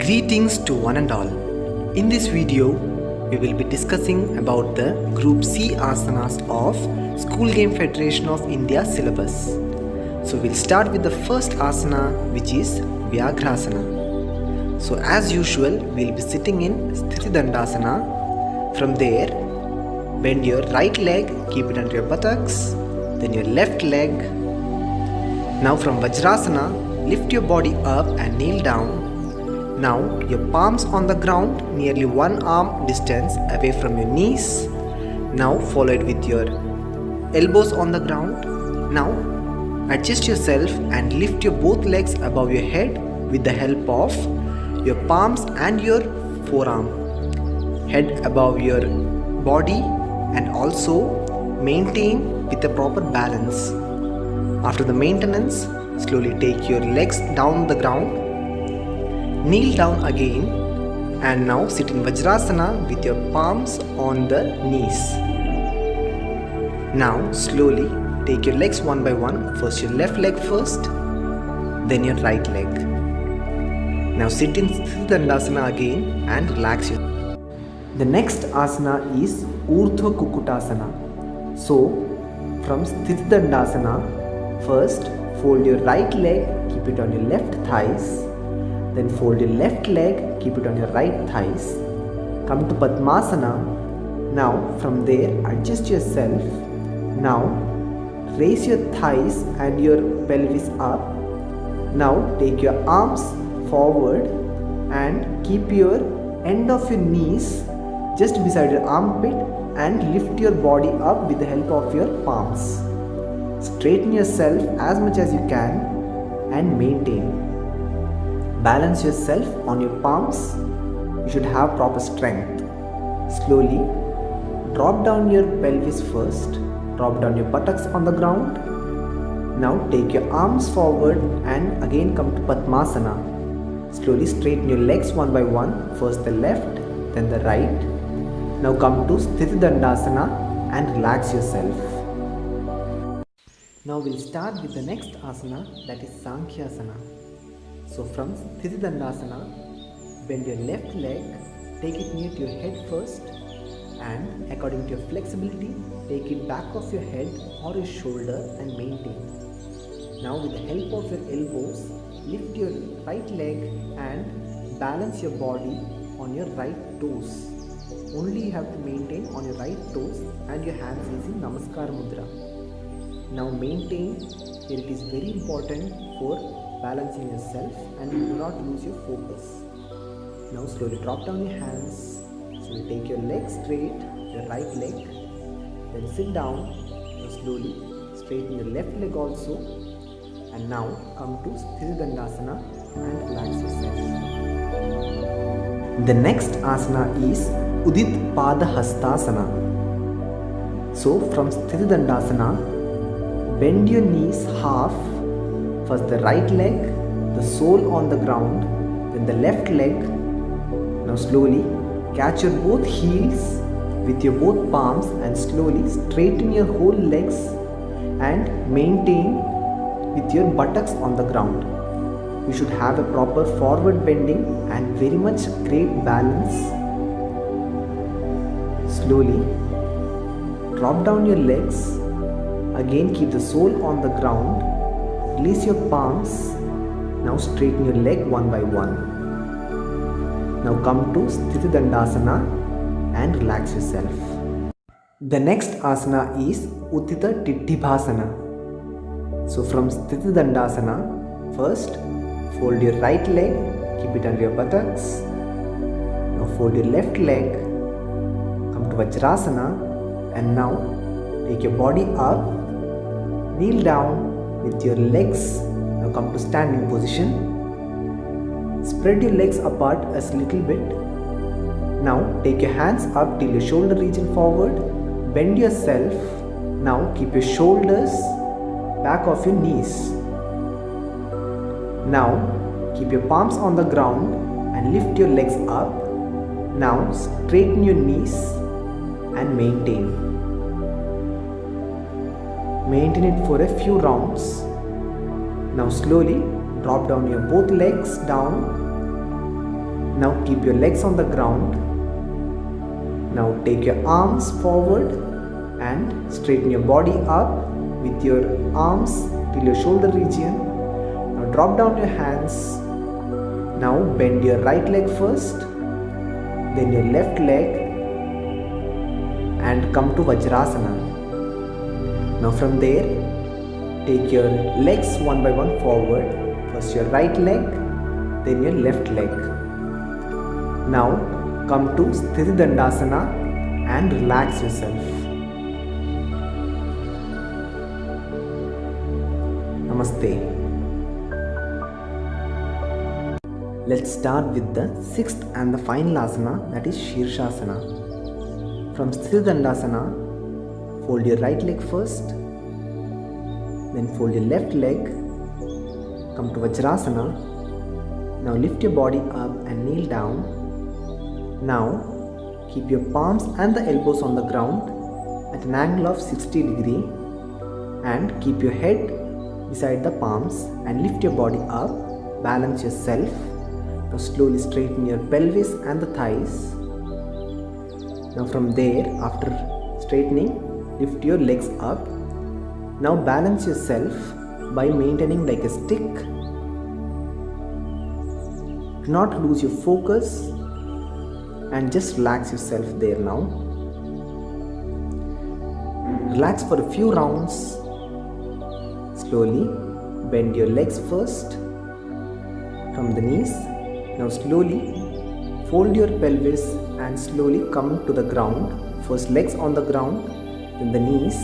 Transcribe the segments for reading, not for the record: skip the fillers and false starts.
Greetings to one and all. In this video, we will be discussing about the Group C asanas of School Game Federation of India syllabus. So we'll start with the first asana, which is Vyagrasana. So as usual, we'll be sitting in Sthiti Dandasana. From there, bend your right leg, keep it under your buttocks, then your left leg. Now from Vajrasana, lift your body up and kneel down. Now your palms on the ground, nearly one arm distance away from your knees. Now follow it with your elbows on the ground. Now adjust yourself and lift your both legs above your head with the help of your palms and your forearm. Head above your body and also maintain with a proper balance. After the maintenance, slowly take your legs down the ground. Kneel down again and now sit in Vajrasana with your palms on the knees. Now slowly take your legs one by one. First your left leg first, then your right leg. Now sit in Sthiti Dandasana again and relax yourself. The next asana is Urdhva Kukutasana. So from Sthiti Dandasana, first fold your right leg, keep it on your left thighs. Then fold your left leg, keep it on your right thighs. Come to Padmasana. Now from there adjust yourself. Now raise your thighs and your pelvis up. Now take your arms forward and keep your end of your knees just beside your armpit and lift your body up with the help of your palms. Straighten yourself as much as you can and maintain. Balance yourself on your palms. You should have proper strength. Slowly drop down your pelvis first. Drop down your buttocks on the ground. Now take your arms forward and again come to Padmasana. Slowly straighten your legs one by one. First the left, then the right. Now come to Sthiti Dandasana and relax yourself. Now we'll start with the next asana, that is Sankhyasana. So from Sthiti Dandasana, bend your left leg, take it near to your head first and according to your flexibility, take it back of your head or your shoulder and maintain. Now with the help of your elbows, lift your right leg and balance your body on your right toes. Only you have to maintain on your right toes and your hands using Namaskar Mudra. Now maintain, here it is very important for balancing yourself and you do not lose your focus. Now slowly drop down your hands. So you take your leg straight, your right leg, then sit down. Now slowly straighten your left leg also. And now come to Sthiti Dandasana and relax yourself. The next asana is Udit Pada Hastasana. So from Sthiti Dandasana, bend your knees half. First the right leg, the sole on the ground, then the left leg. Now slowly catch your both heels with your both palms and slowly straighten your whole legs and maintain with your buttocks on the ground. You should have a proper forward bending and very much great balance. Slowly drop down your legs. Again keep the sole on the ground. Release your palms. Now straighten your leg one by one. Now come to Sthiti Dandasana and relax yourself. The next asana is Uttita Tidibhasana. So from Sthiti Dandasana, first fold your right leg, keep it under your buttocks. Now fold your left leg, come to Vajrasana and now take your body up, kneel down with your legs. Now come to standing position. Spread your legs apart a little bit. Now take your hands up till your shoulder region forward. Bend yourself. Now keep your shoulders back of your knees. Now keep your palms on the ground and lift your legs up. Now straighten your knees and maintain. Maintain it for a few rounds. Now slowly drop down your both legs down Now keep your legs on the ground. Now take your arms forward and straighten your body up with your arms till your shoulder region. Now drop down your hands. Now bend your right leg first, then your left leg, and come to Vajrasana. Now from there, take your legs one by one forward. First your right leg, then your left leg. Now come to Sthiti Dandasana and relax yourself. Namaste. Let's start with the sixth and the final asana, that is Shirshasana. From Sthiti Dandasana, fold your right leg first, then fold your left leg, come to Vajrasana. Now lift your body up and kneel down. Now keep your palms and the elbows on the ground at an angle of 60 degrees and keep your head beside the palms and lift your body up. Balance yourself. Now slowly straighten your pelvis and the thighs. Now from there, after straightening, lift your legs up. Now balance yourself by maintaining like a stick. Do not lose your focus and just relax yourself there now. Relax for a few rounds. Slowly bend your legs first from the knees. Now slowly fold your pelvis and slowly come to the ground. First legs on the ground, then the knees.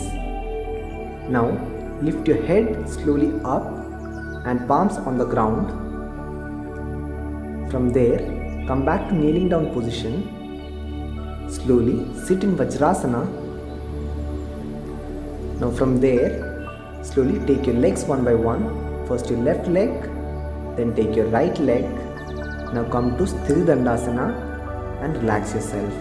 Now lift your head slowly up and palms on the ground. From there, come back to kneeling down position. Slowly sit in Vajrasana. Now from there, slowly take your legs one by one. First your left leg, then take your right leg. Now come to Sthiti Dandasana and relax yourself.